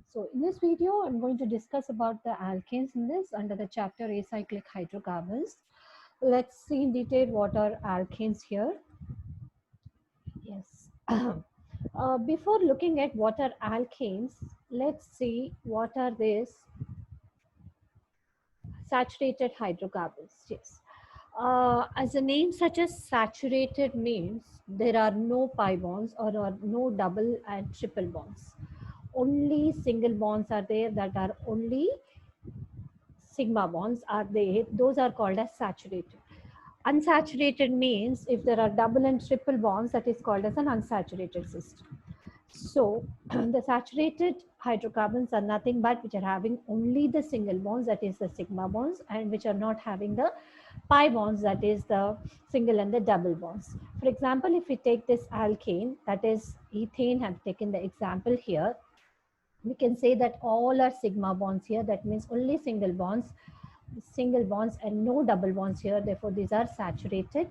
So in this video, I'm going to discuss about the alkanes in this under the chapter acyclic hydrocarbons. Let's see in detail what are alkanes here. Yes. Before looking at what are alkanes, let's see what are these saturated hydrocarbons. Yes. As a name such as saturated means there are no pi bonds or no double and triple bonds. Only single bonds are there, that are only sigma bonds are there. Those are called as saturated. Unsaturated means if there are double and triple bonds, that is called as an unsaturated system. So the saturated hydrocarbons are nothing but which are having only the single bonds, that is the sigma bonds, and which are not having the pi bonds, that is the single and the double bonds. For example, if we take this alkane, that is ethane, have taken the example here, we can say that all are sigma bonds here. That means only single bonds and no double bonds here. Therefore, these are saturated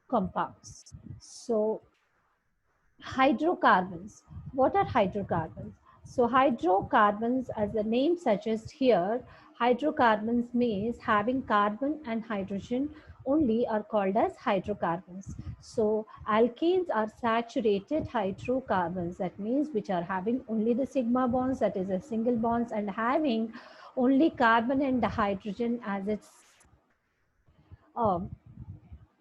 compounds. So hydrocarbons. What are hydrocarbons? So hydrocarbons, as the name suggests here, hydrocarbons means having carbon and hydrogen only are called as hydrocarbons. So alkanes are saturated hydrocarbons. That means which are having only the sigma bonds, that is a single bonds, and having only carbon and the hydrogen as its um,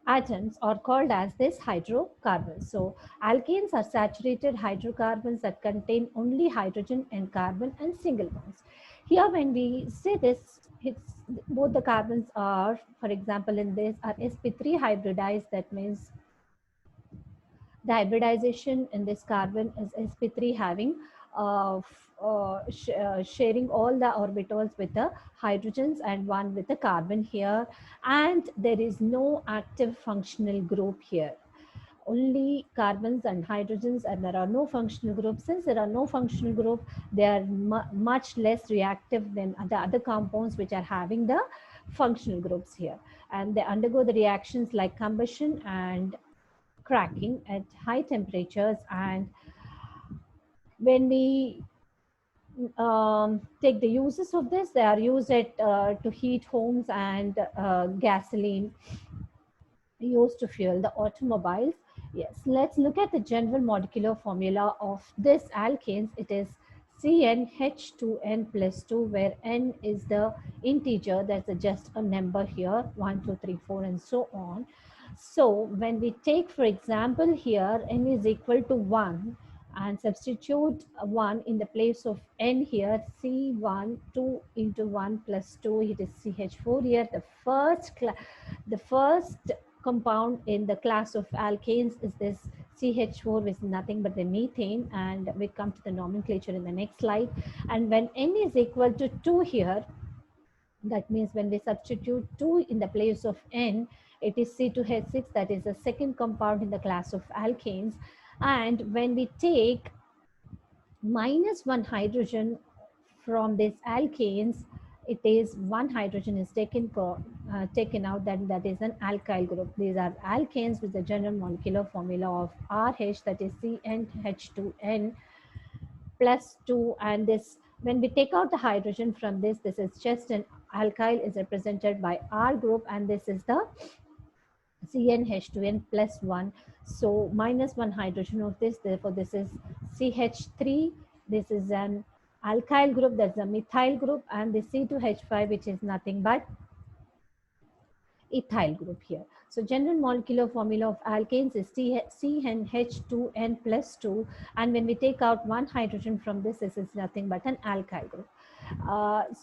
atoms are called as this hydrocarbons. So alkanes are saturated hydrocarbons that contain only hydrogen and carbon and single bonds. Here when we say this, it's both the carbons are, for example, in this are sp3 hybridized. That means the hybridization in this carbon is sp3 having sharing all the orbitals with the hydrogens and one with the carbon here, and there is no active functional group here, only carbons and hydrogens, and there are no functional groups. Since there are no functional group, they are much less reactive than the other compounds which are having the functional groups here, and they undergo the reactions like combustion and cracking at high temperatures. And when we take the uses of this, they are used to heat homes, and gasoline used to fuel the automobiles. Yes, let's look at the general molecular formula of this alkanes. It is CnH2n plus 2, where n is the integer, that's just a number here, 1, 2, 3, 4, and so on. So when we take, for example, here n is equal to 1, and substitute 1 in the place of n here, C1, 2 into 1 plus 2, it is CH4 here. The first compound in the class of alkanes is this CH4, which is nothing but the methane, and we come to the nomenclature in the next slide. And when n is equal to 2 here, that means when we substitute 2 in the place of n, it is C2H6, that is the second compound in the class of alkanes. And when we take minus 1 hydrogen from these alkanes, it is one hydrogen is taken out, that is an alkyl group. These are alkanes with the general molecular formula of RH, that is CnH2n plus 2. And this, when we take out the hydrogen from this is just an alkyl, is represented by R group, and this is the CnH2n plus 1. So minus 1 hydrogen of this, therefore this is CH3. This is an alkyl group, that's a methyl group, and the C2H5, which is nothing but ethyl group here. So general molecular formula of alkanes is CnH2n plus 2, and when we take out one hydrogen from this is nothing but an alkyl group.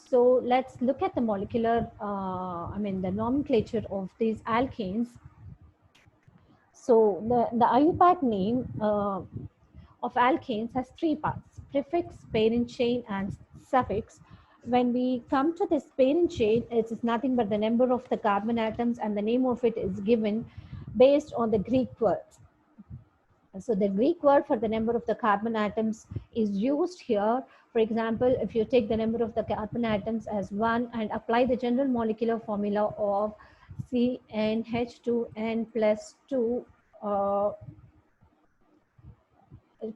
So let's look at the molecular, the nomenclature of these alkanes. So the IUPAC name of alkanes has three parts: prefix, parent chain, and suffix. When we come to this parent chain, it is nothing but the number of the carbon atoms, and the name of it is given based on the Greek words. So the Greek word for the number of the carbon atoms is used here. For example, if you take the number of the carbon atoms as 1 and apply the general molecular formula of CnH2n plus 2,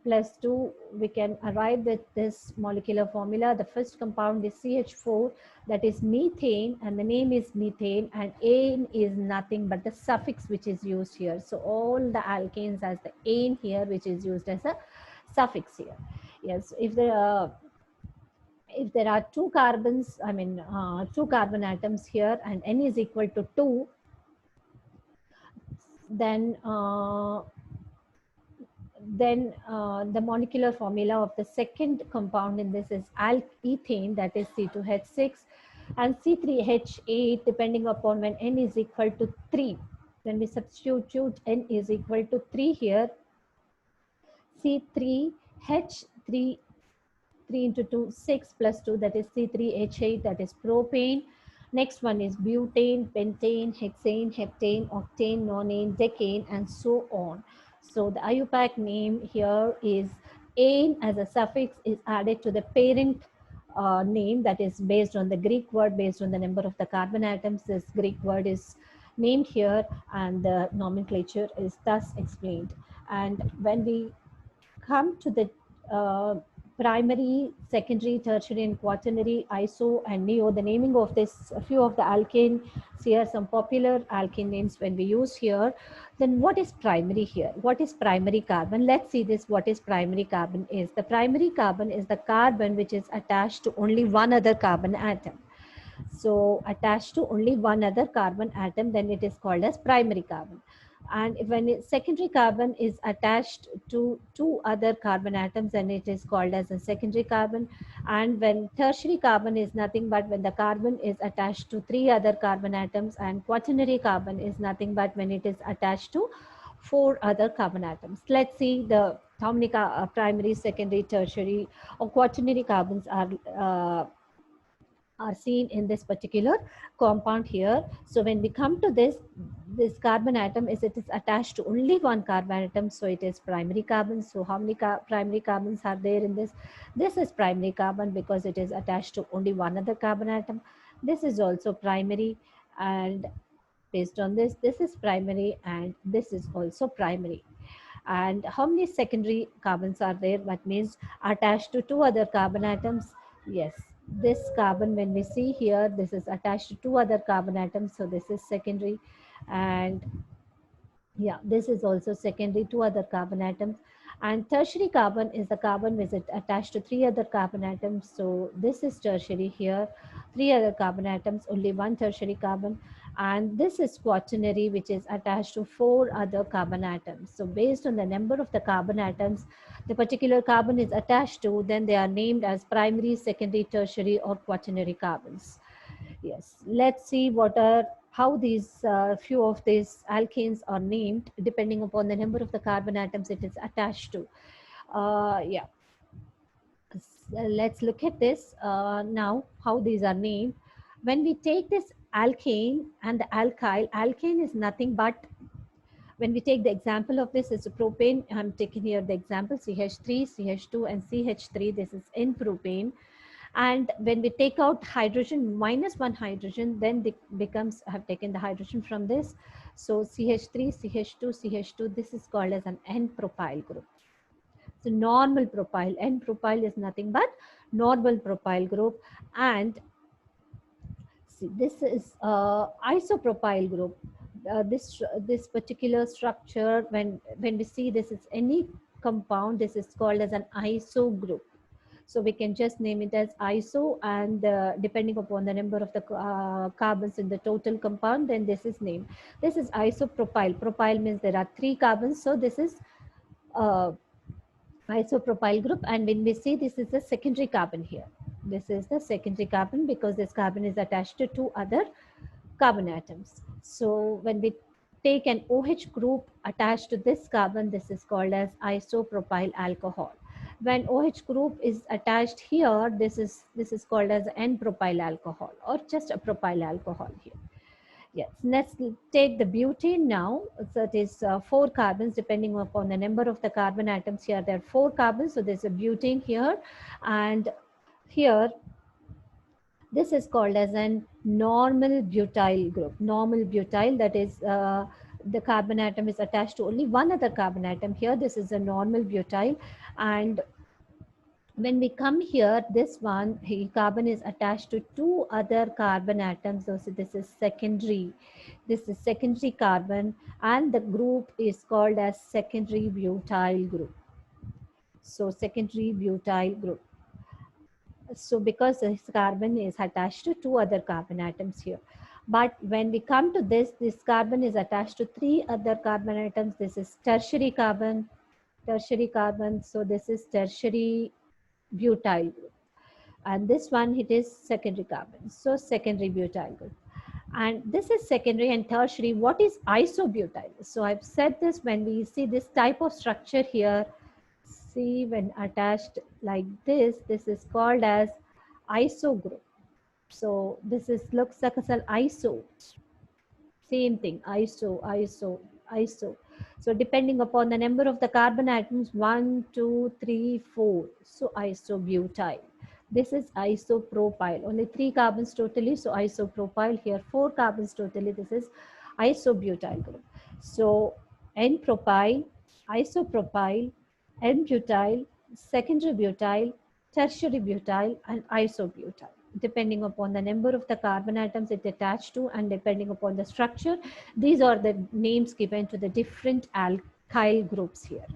plus 2, we can arrive with this molecular formula. The first compound is CH4, that is methane, and the name is methane, and ane is nothing but the suffix which is used here. So all the alkanes has the ane here, which is used as a suffix here. Yes, if there are two carbons, two carbon atoms here, and n is equal to 2, then the molecular formula of the second compound in this is ethane, that is C2H6, and C3H8, depending upon when n is equal to 3. When we substitute n is equal to 3 here, C3H3, 3 into 2, 6 plus 2, that is C3H8, that is propane. Next one is butane, pentane, hexane, heptane, octane, nonane, decane, and so on. So the IUPAC name here is ane as a suffix is added to the parent name, that is based on the Greek word, based on the number of the carbon atoms. This Greek word is named here, and the nomenclature is thus explained. And when we come to the primary, secondary, tertiary, and quaternary, iso and neo, the naming of this, a few of the alkane here, some popular alkane names when we use here. Then what is primary here? What is primary carbon? Let's see this. What is primary carbon is? The primary carbon is the carbon which is attached to only one other carbon atom. So attached to only one other carbon atom, then it is called as primary carbon. And when secondary carbon is attached to two other carbon atoms, then it is called as a secondary carbon. And when tertiary carbon is nothing but when the carbon is attached to three other carbon atoms, and quaternary carbon is nothing but when it is attached to four other carbon atoms. Let's see how many primary, secondary, tertiary, or quaternary carbons are seen in this particular compound here. So when we come to this carbon atom, it is attached to only one carbon atom, so it is primary carbon. So how many primary carbons are there in this? This is primary carbon because it is attached to only one other carbon atom. This is also primary, and based on this is primary, and this is also primary. And how many secondary carbons are there? That means attached to two other carbon atoms. Yes, this carbon, when we see here, this is attached to two other carbon atoms, so this is secondary. And yeah, this is also secondary, two other carbon atoms. And tertiary carbon is the carbon which is attached to three other carbon atoms, so this is tertiary here, three other carbon atoms, only one tertiary carbon. And this is quaternary, which is attached to four other carbon atoms. So based on the number of the carbon atoms the particular carbon is attached to, then they are named as primary, secondary, tertiary, or quaternary carbons. Yes, let's see how these few of these alkanes are named depending upon the number of the carbon atoms it is attached to. Yeah, let's look at this now, how these are named. When we take this alkane and the alkyl, alkane is nothing but, when we take the example of this, is a propane. I'm taking here the example CH3, CH2, and CH3. This is N propane. And when we take out hydrogen, minus one hydrogen, then it becomes, I have taken the hydrogen from this. So CH3, CH2, CH2, this is called as an N-propyl group. So normal propyl, N-propyl is nothing but normal propyl group. And see, this is isopropyl group. This particular structure, when we see this is any compound, this is called as an iso group. So we can just name it as iso, and depending upon the number of the carbons in the total compound, then this is named. This is isopropyl. Propyl means there are three carbons, so this is isopropyl group. And when we see, this is the secondary carbon here. This is the secondary carbon because this carbon is attached to two other carbon atoms. So when we take an OH group attached to this carbon, this is called as isopropyl alcohol. When OH group is attached here, this is called as N-propyl alcohol, or just a propyl alcohol here. Yes, let's take the butane now. So it is 4 carbons depending upon the number of the carbon atoms here. There are 4 carbons, so there's a butane here, and here this is called as an normal butyl group. Normal butyl, that is the carbon atom is attached to only one other carbon atom. Here, this is a normal butyl, and when we come here, this one, carbon is attached to two other carbon atoms. So this is secondary. This is secondary carbon, and the group is called as secondary butyl group. So secondary butyl group. So because this carbon is attached to two other carbon atoms here. But when we come to this carbon is attached to three other carbon atoms. This is tertiary carbon, tertiary carbon. So this is tertiary butyl group. And this one, it is secondary carbon. So secondary butyl group. And this is secondary and tertiary. What is isobutyl? So I've said this when we see this type of structure here. See, when attached like this is called as iso group. So this is looks like an iso. Same thing, iso, iso, iso. So depending upon the number of the carbon atoms, 1, 2, 3, 4. So isobutyl. This is isopropyl. Only 3 carbons totally. So isopropyl. Here 4 carbons totally. This is isobutyl group. So N-propyl, isopropyl, N-butyl, secondary butyl, tertiary butyl, and isobutyl. Depending upon the number of the carbon atoms it attached to and depending upon the structure, these are the names given to the different alkyl groups here.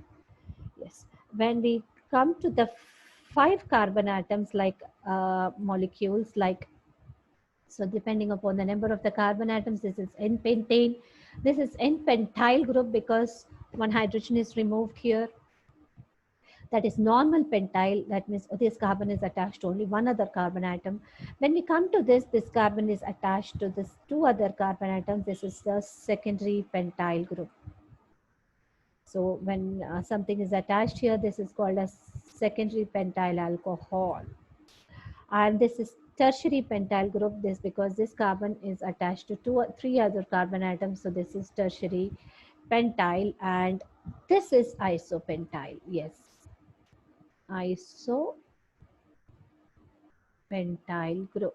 Yes. When we come to the 5 carbon atoms like molecules like, so depending upon the number of the carbon atoms, this is N-pentane. This is N-pentyl group because one hydrogen is removed here. That is normal pentyl. That means this carbon is attached to only one other carbon atom. When we come to this carbon is attached to this two other carbon atoms. This is the secondary pentyl group. So when something is attached here, this is called as secondary pentyl alcohol. And this is tertiary pentyl group. This because this carbon is attached to 2 or 3 other carbon atoms. So this is tertiary pentyl, and this is isopentyl. Yes, isopentyl group.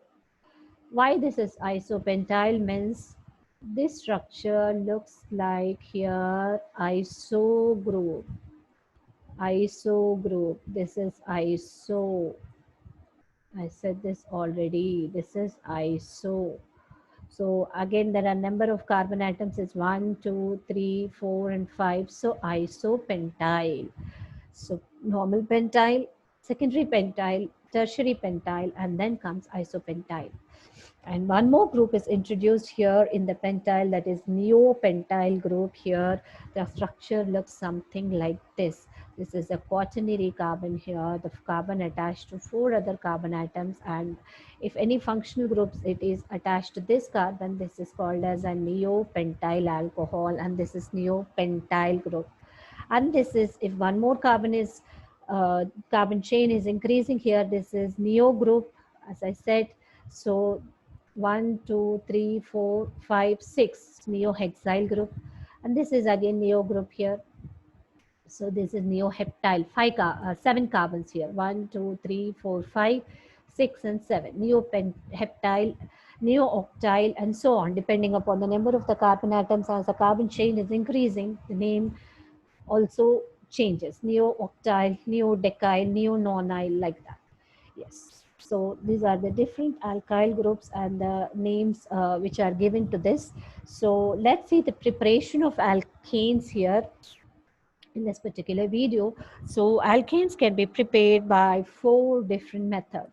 Why this is isopentyl means this structure looks like here iso group. Iso group. This is iso. I said this already. This is iso. So again, there are number of carbon atoms is 1, 2, 3, 4, and 5. So isopentyl. So normal pentyl, secondary pentyl, tertiary pentyl, and then comes isopentyl. And one more group is introduced here in the pentyl, that is neopentyl group. Here the structure looks something like this. This is a quaternary carbon here, the carbon attached to 4 other carbon atoms, and if any functional groups it is attached to this carbon, this is called as a neopentyl alcohol, and this is neopentyl group. And this is, if one more carbon is carbon chain is increasing here, this is neo group, as I said. So 1, 2, 3, 4, 5, 6 neohexyl group, and this is again neo group here. So this is neoheptyl, 7 carbons here, 1, 2, 3, 4, 5, 6, and 7. Neoheptyl, neooctyl, and so on, depending upon the number of the carbon atoms. As the carbon chain is increasing, the name also changes. Neooctyl, neodecyl, neononyl, like that. Yes. So these are the different alkyl groups and the names which are given to this. So let's see the preparation of alkanes here in this particular video. So alkanes can be prepared by 4 different methods.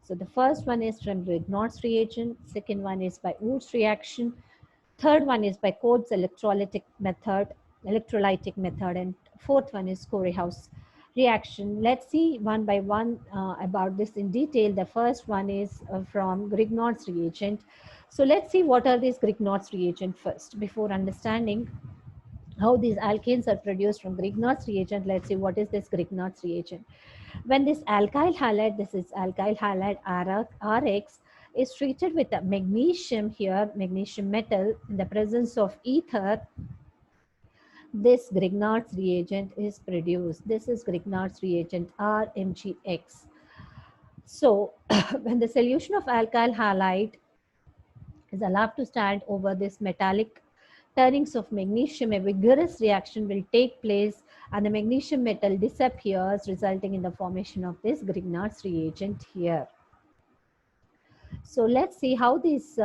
So the first one is from Grignard's reagent, second one is by Wurtz reaction, third one is by Coates electrolytic method, and fourth one is Corehouse reaction. Let's see one by one about this in detail. The first one is from Grignard's reagent. So let's see what are these Grignard's reagent first. Before understanding how these alkanes are produced from Grignard's reagent, let's see what is this Grignard's reagent. When this alkyl halide, this is alkyl halide RX, is treated with a magnesium here, magnesium metal, in the presence of ether, this Grignard's reagent is produced. This is Grignard's reagent RMGX. So when the solution of alkyl halide is allowed to stand over this metallic turnings of magnesium, a vigorous reaction will take place and the magnesium metal disappears, resulting in the formation of this Grignard's reagent here. So let's see how these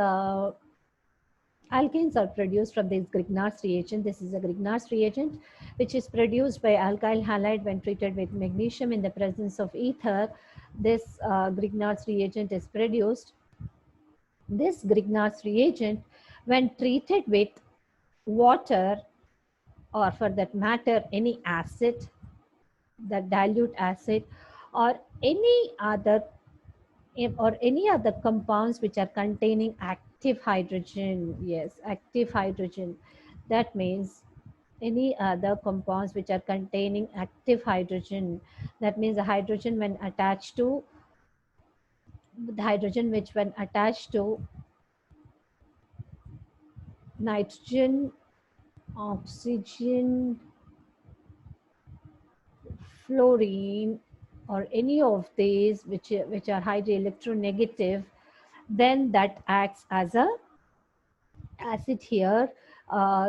alkanes are produced from this Grignard's reagent. This is a Grignard's reagent which is produced by alkyl halide when treated with magnesium in the presence of ether. This Grignard's reagent is produced. This Grignard's reagent, when treated with water, or for that matter any acid, the dilute acid, or any other compounds which are containing active hydrogen. Yes, active hydrogen. That means any other compounds which are containing active hydrogen. That means the hydrogen when attached to nitrogen, oxygen, fluorine, or any of these which are highly electronegative, then that acts as a acid here.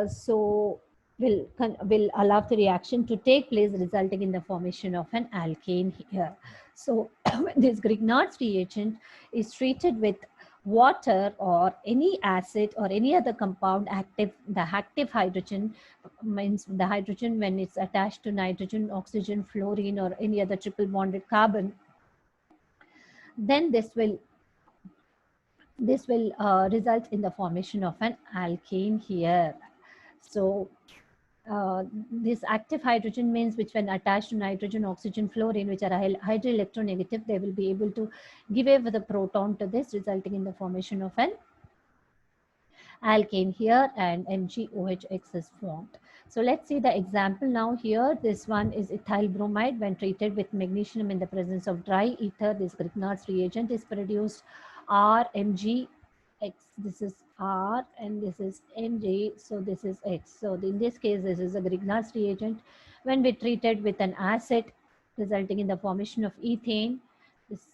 So will allow the reaction to take place, resulting in the formation of an alkane here. So this Grignard's reagent is treated with water or any acid or any other compound active. The active hydrogen means the hydrogen when it's attached to nitrogen, oxygen, fluorine, or any other triple bonded carbon, then this will result in the formation of an alkane here. So this active hydrogen means which when attached to nitrogen, oxygen, fluorine, which are hydroelectronegative, they will be able to give away the proton to this, resulting in the formation of an alkane here, and MgOHX is formed. So let's see the example now here. This one is ethyl bromide. When treated with magnesium in the presence of dry ether, this Grignard's reagent is produced. RMgX, this is R and this is Mg, so this is X. So in this case, this is a Grignard's reagent. When we treated with an acid, resulting in the formation of ethane, this,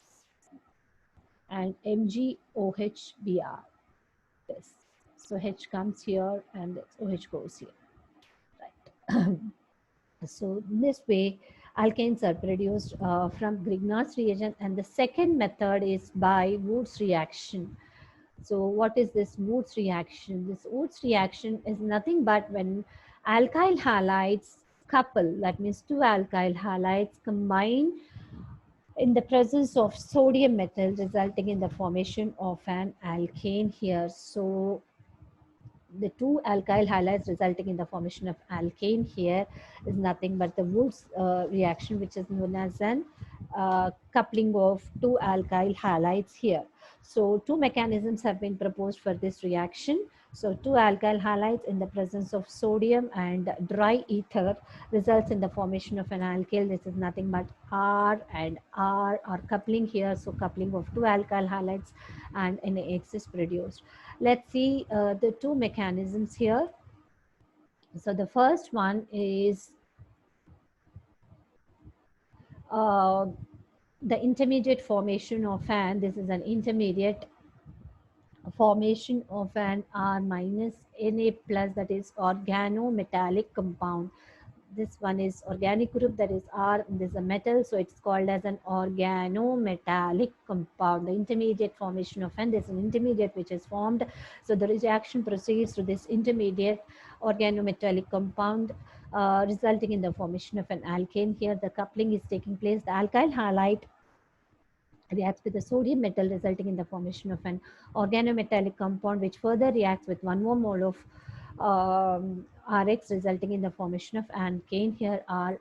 and MgOHBr. This. So H comes here and OH goes here. Right. So this way, alkanes are produced from Grignard's reagent, and the second method is by Wurtz reaction. So what is this Wurtz reaction? This Wurtz reaction is nothing but when alkyl halides couple, that means two alkyl halides combine in the presence of sodium metal, resulting in the formation of an alkane here. So the two alkyl halides resulting in the formation of alkane here is nothing but the Wurtz reaction, which is known as an coupling of two alkyl halides here. So two mechanisms have been proposed for this reaction. So two alkyl halides in the presence of sodium and dry ether results in the formation of an alkyl. This is nothing but R and R are coupling here. So coupling of two alkyl halides and NaX is produced. Let's see the two mechanisms here. So the first one is the intermediate formation of an, this is an intermediate formation of an R minus Na plus, that is organometallic compound. This one is organic group, that is R, and this is a metal, so it's called as an organometallic compound. The intermediate formation of an, this is an intermediate which is formed. So the reaction proceeds to this intermediate organometallic compound, resulting in the formation of an alkane. Here the coupling is taking place. The alkyl halide reacts with the sodium metal, resulting in the formation of an organometallic compound, which further reacts with 1 more mole of Rx, resulting in the formation of alkane. Here R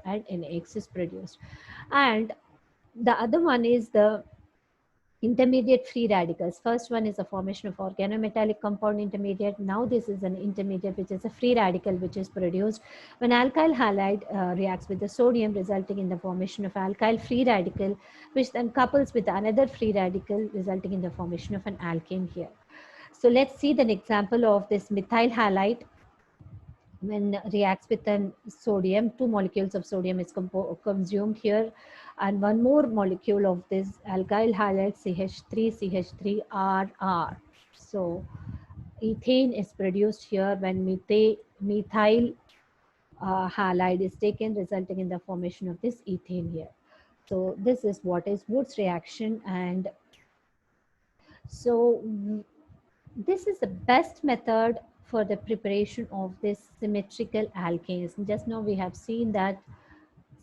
and NX is produced. And the other one is the intermediate free radicals. First one is the formation of organometallic compound intermediate. Now this is an intermediate which is a free radical which is produced when alkyl halide reacts with the sodium, resulting in the formation of alkyl free radical, which then couples with another free radical, resulting in the formation of an alkane here. So let's see the example of this methyl halide. When reacts with an sodium, two molecules of sodium is consumed here, and one more molecule of this alkyl halide CH3RR. So ethane is produced here when methyl halide is taken, resulting in the formation of this ethane here. So this is what is Wood's reaction. And so this is the best method for the preparation of this symmetrical alkanes. Just now we have seen that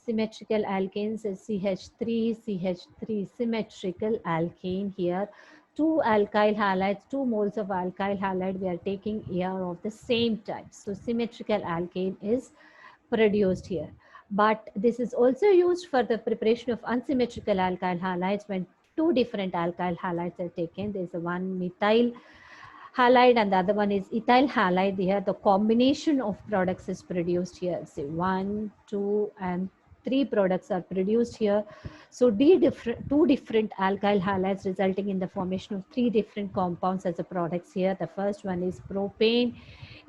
symmetrical alkanes is CH3 symmetrical alkane here. Two alkyl halides, 2 moles of alkyl halide we are taking here of the same type. So symmetrical alkane is produced here. But this is also used for the preparation of unsymmetrical alkyl halides when two different alkyl halides are taken. There is a one methyl halide and the other one is ethyl halide. Here the combination of products is produced here. Say 1, 2 and 3 products are produced here. So two different alkyl halides resulting in the formation of 3 different compounds as a products here. The first one is propane,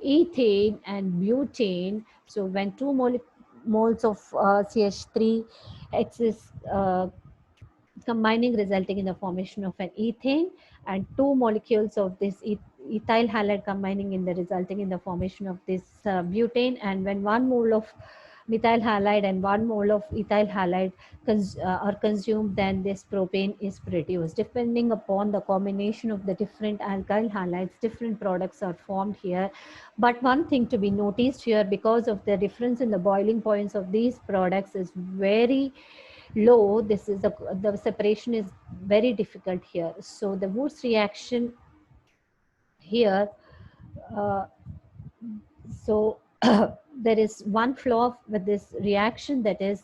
ethane and butane. So when 2 moles of CH3 excess combining resulting in the formation of an ethane, and 2 molecules of this ethyl halide combining in the resulting in the formation of this butane. And when 1 mole of methyl halide and 1 mole of ethyl halide are consumed, then this propane is produced. Depending upon the combination of the different alkyl halides, different products are formed here. But one thing to be noticed here, because of the difference in the boiling points of these products is very low, this is the separation is very difficult here. So the Wurtz reaction here, uh, so there is one flaw with this reaction, that is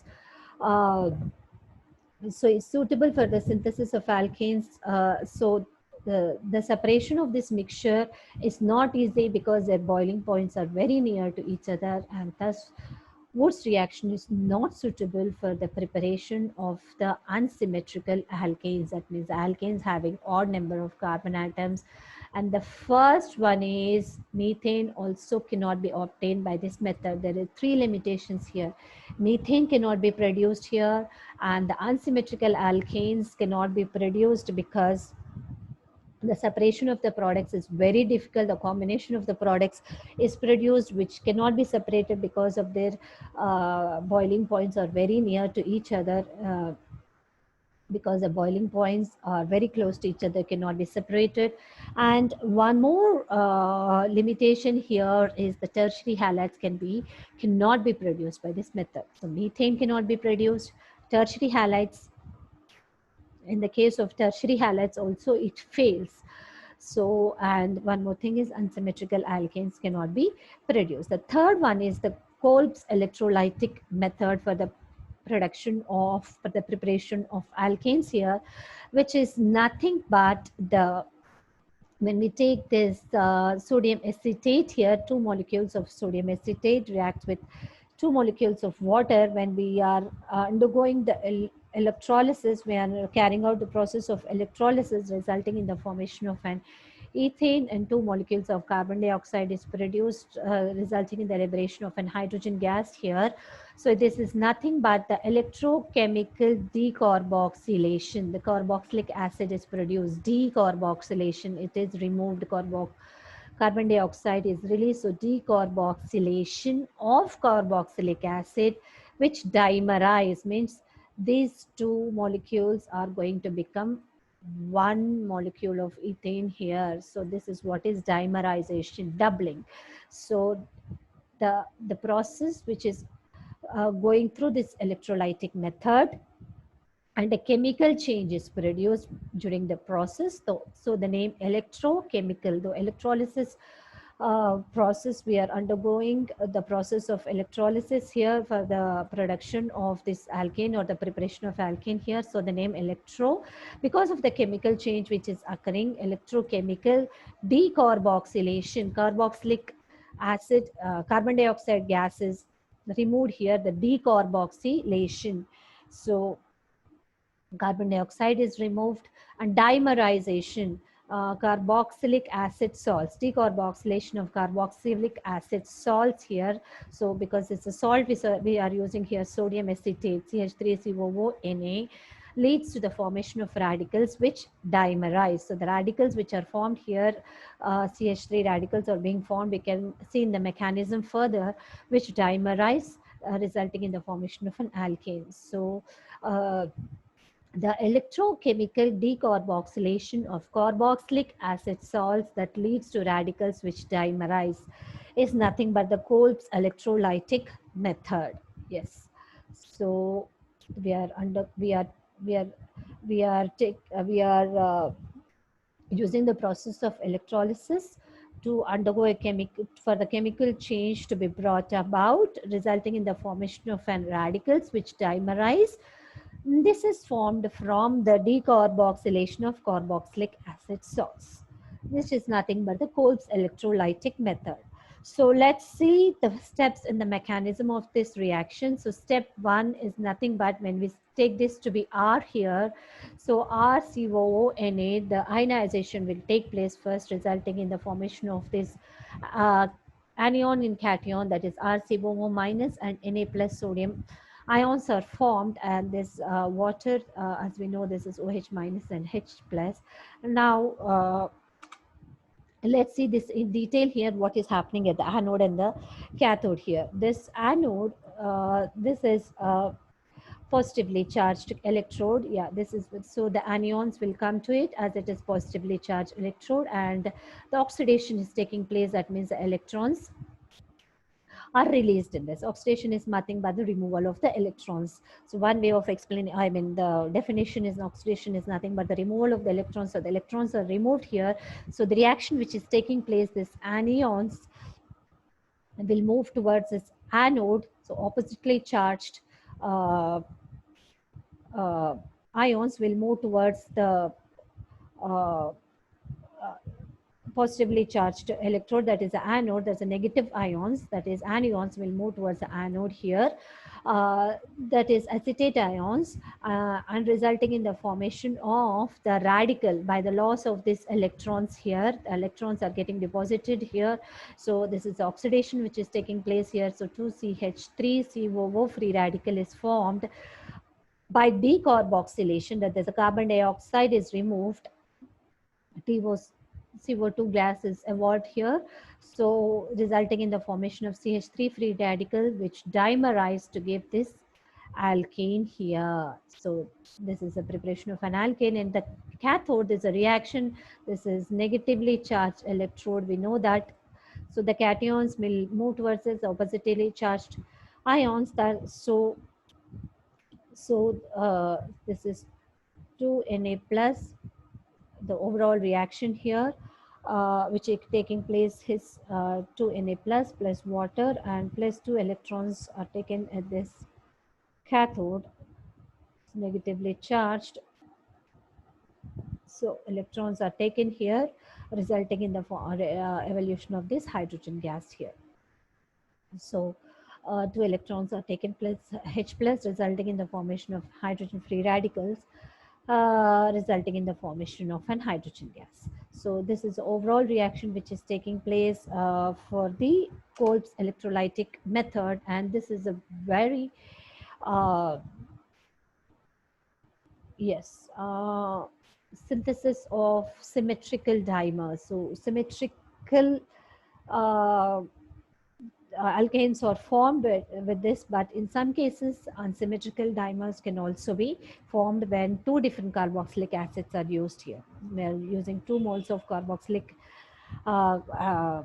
so it's suitable for the synthesis of alkanes. So the separation of this mixture is not easy because their boiling points are very near to each other, and thus Wurtz reaction is not suitable for the preparation of the unsymmetrical alkanes. That means alkanes having odd number of carbon atoms. And the first one is methane also cannot be obtained by this method. There are 3 limitations here. Methane cannot be produced here, and the unsymmetrical alkanes cannot be produced because the separation of the products is very difficult. The combination of the products is produced which cannot be separated because of their boiling points are very near to each other. Because the boiling points are very close to each other, cannot be separated. And one more limitation here is the tertiary halides cannot be produced by this method. So methane cannot be produced. Tertiary halides, in the case of tertiary halides also it fails. So, and one more thing is unsymmetrical alkanes cannot be produced. The third one is the Kolb's electrolytic method for the for the preparation of alkanes here, which is nothing but when we take this sodium acetate here, 2 molecules of sodium acetate react with 2 molecules of water. When we are undergoing the electrolysis, we are carrying out the process of electrolysis resulting in the formation of an ethane, and 2 molecules of carbon dioxide is produced, resulting in the liberation of an hydrogen gas here. So this is nothing but the electrochemical decarboxylation. The carboxylic acid is produced. Decarboxylation, it is removed. Carbon dioxide is released. So decarboxylation of carboxylic acid, which dimerize, means these 2 molecules are going to become 1 molecule of ethane here. So this is what is dimerization, doubling. So the process which is going through this electrolytic method, and a chemical change is produced during the process. So the name electrochemical, the electrolysis process we are undergoing, the process of electrolysis here for the production of this alkane or the preparation of alkane here. So the name electro, because of the chemical change which is occurring, electrochemical decarboxylation, carboxylic acid, carbon dioxide gas is removed here, the decarboxylation. So carbon dioxide is removed, and dimerization, carboxylic acid salts, decarboxylation of carboxylic acid salts here. So because it's a salt, we are using here sodium acetate, CH3COO Na, leads to the formation of radicals which dimerize. So the radicals which are formed here, CH3 radicals are being formed. We can see in the mechanism further, which dimerize, resulting in the formation of an alkane. So the electrochemical decarboxylation of carboxylic acid salts that leads to radicals which dimerize is nothing but the Kolb's electrolytic method. Yes. So we are under we are we are using the process of electrolysis to undergo a chemical, for the chemical change to be brought about, resulting in the formation of an radicals which dimerize. This is formed from the decarboxylation of carboxylic acid salts. This is nothing but the Kolb's electrolytic method. So let's see the steps in the mechanism of this reaction. So step 1 is nothing but, when we take this to be R here, so RCOONA, the ionization will take place first, resulting in the formation of this anion in cation, that is RCOO minus and Na plus sodium ions are formed, and this water, as we know, this is OH minus and H plus. Now let's see this in detail here, what is happening at the anode and the cathode here. This anode, this is positively charged electrode. Yeah, this is, so the anions will come to it as it is positively charged electrode, and the oxidation is taking place. That means the electrons are released in this. Oxidation is nothing but the removal of the electrons. So one way of explaining, I mean, the definition is oxidation is nothing but the removal of the electrons. So the electrons are removed here. So the reaction which is taking place, this anions will move towards this anode. So oppositely charged uh, uh, ions will move towards the uh, positively charged electrode, that is the anode. There's a negative ions, that is anions, will move towards the anode here, that is acetate ions, and resulting in the formation of the radical by the loss of these electrons here. The electrons are getting deposited here. So this is oxidation which is taking place here. So 2CH3COO free radical is formed by decarboxylation, that there's a carbon dioxide is removed. CO2 gas is evolved here, so resulting in the formation of CH3 free radical which dimerize to give this alkane here. So this is a preparation of an alkane. In the cathode, there's a reaction. This is negatively charged electrode, we know that. So the cations will move towards this oppositely charged ions. That this is 2Na plus, the overall reaction here, which is taking place is 2Na plus plus water, and plus 2 electrons are taken at this cathode. It's negatively charged. So electrons are taken here, resulting in the evolution of this hydrogen gas here. So 2 electrons are taken plus H plus, resulting in the formation of hydrogen free radicals, resulting in the formation of an hydrogen gas. So this is the overall reaction which is taking place for the Kolb's electrolytic method, and this is a very yes synthesis of symmetrical dimers. So symmetrical uh, alkanes are formed with this, but in some cases unsymmetrical dimers can also be formed when two different carboxylic acids are used here. We are using 2 moles of carboxylic uh, uh,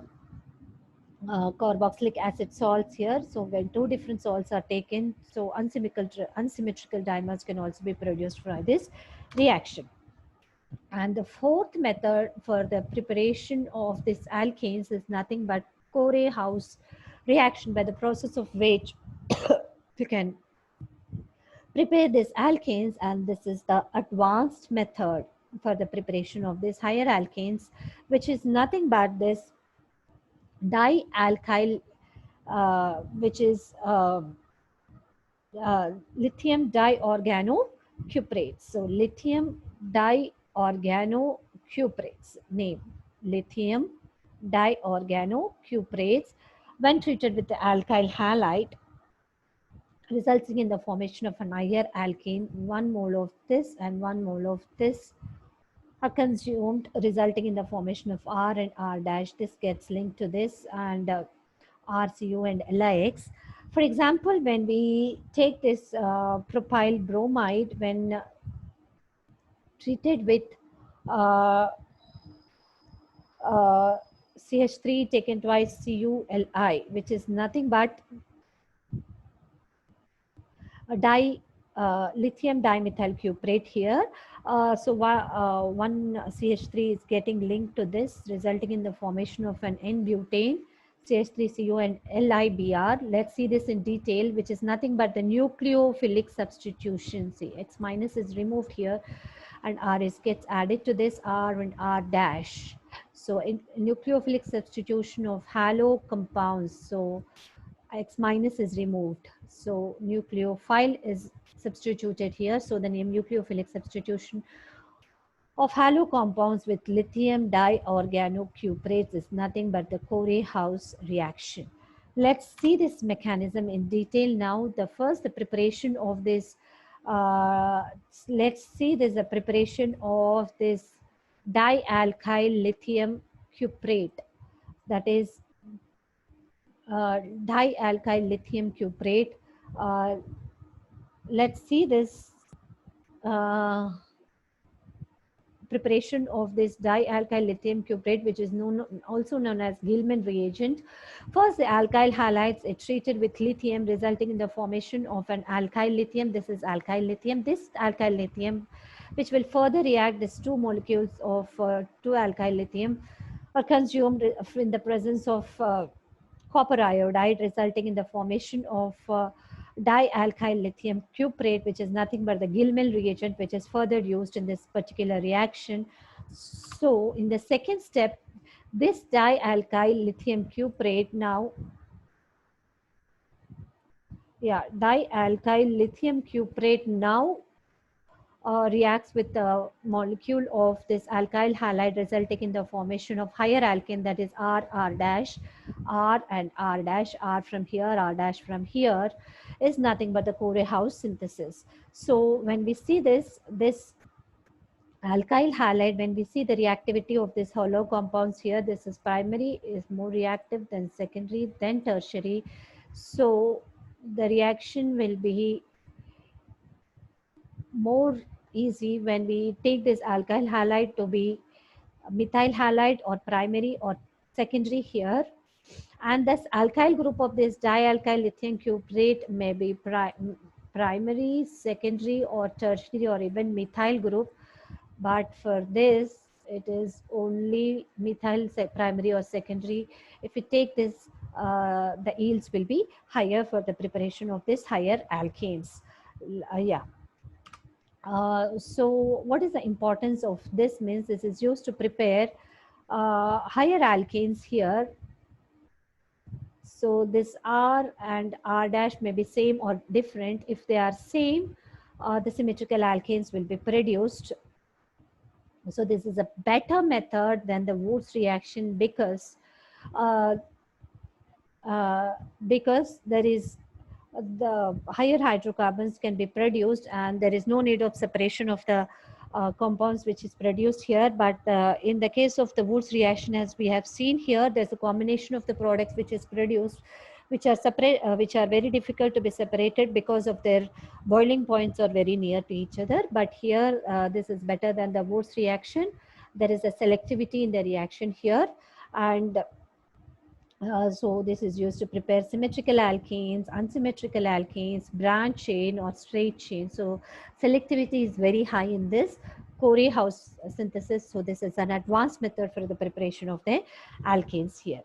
carboxylic acid salts here. So when two different salts are taken, so unsymmetrical dimers can also be produced for this reaction. And the fourth method for the preparation of this alkanes is nothing but Corey-House reaction, by the process of which you can prepare these alkanes, and this is the advanced method for the preparation of these higher alkanes, which is nothing but this dialkyl, which is lithium diorganocuprates. So lithium diorganocuprates, name lithium diorganocuprates, when treated with the alkyl halide, resulting in the formation of an higher alkane. 1 mole of this and 1 mole of this are consumed, resulting in the formation of R and R dash. This gets linked to this, and RCU and LIX. For example, when we take this propyl bromide, when treated with uh, uh, CH3 taken twice CuLi, which is nothing but a lithium dimethyl cuprate here. One CH3 is getting linked to this, resulting in the formation of an N-butane, CH3CO and LIBr. Let's see this in detail, which is nothing but the nucleophilic substitution. See, X minus is removed here and R is gets added to this, R and R dash. So in nucleophilic substitution of halo compounds. So X minus is removed. So nucleophile is substituted here. So the name nucleophilic substitution of halo compounds with lithium diorganocuprates is nothing but the Corey-House reaction. Let's see this mechanism in detail now. The preparation of this, let's see there's a preparation of this dialkyl lithium cuprate, that is dialkyl lithium cuprate. Uh, let's see this uh, preparation of this dialkyl lithium cuprate, which is also known as Gilman reagent. First, the alkyl halides are treated with lithium, resulting in the formation of an alkyl lithium. This is alkyl lithium. This alkyl lithium, which will further react these two molecules of 2-alkyl lithium, are consumed in the presence of copper iodide, resulting in the formation of dialkyl lithium cuprate, which is nothing but the Gilman reagent, which is further used in this particular reaction. So in the second step, this dialkyl lithium cuprate now, dialkyl lithium cuprate now reacts with the molecule of this alkyl halide, resulting in the formation of higher alkane, that is R, R dash, R and R dash, R from here, R dash from here, is nothing but the Corey-House synthesis. So when we see this alkyl halide, when we see the reactivity of this hollow compounds here, this is primary, is more reactive than secondary, then tertiary. So the reaction will be more easy when we take this alkyl halide to be methyl halide or primary or secondary here. And this alkyl group of this dialkyl lithium cuprate may be primary, secondary or tertiary or even methyl group. But for this, it is only methyl primary or secondary. If we take this, the yields will be higher for the preparation of this higher alkanes. So what is the importance of this means this is used to prepare higher alkanes here. So this R and R dash may be same or different. If they are same, the symmetrical alkanes will be produced. So this is a better method than the Wurtz reaction because there is the higher hydrocarbons can be produced and there is no need of separation of the compounds which is produced here. But in the case of the Wurtz reaction, as we have seen here, there's a combination of the products which is produced, which are separate, which are very difficult to be separated because of their boiling points are very near to each other. But here, this is better than the Wurtz reaction. There is a selectivity in the reaction here, and so this is used to prepare symmetrical alkanes, unsymmetrical alkanes, branch chain or straight chain. So selectivity is very high in this Corey-House synthesis. So this is an advanced method for the preparation of the alkanes here.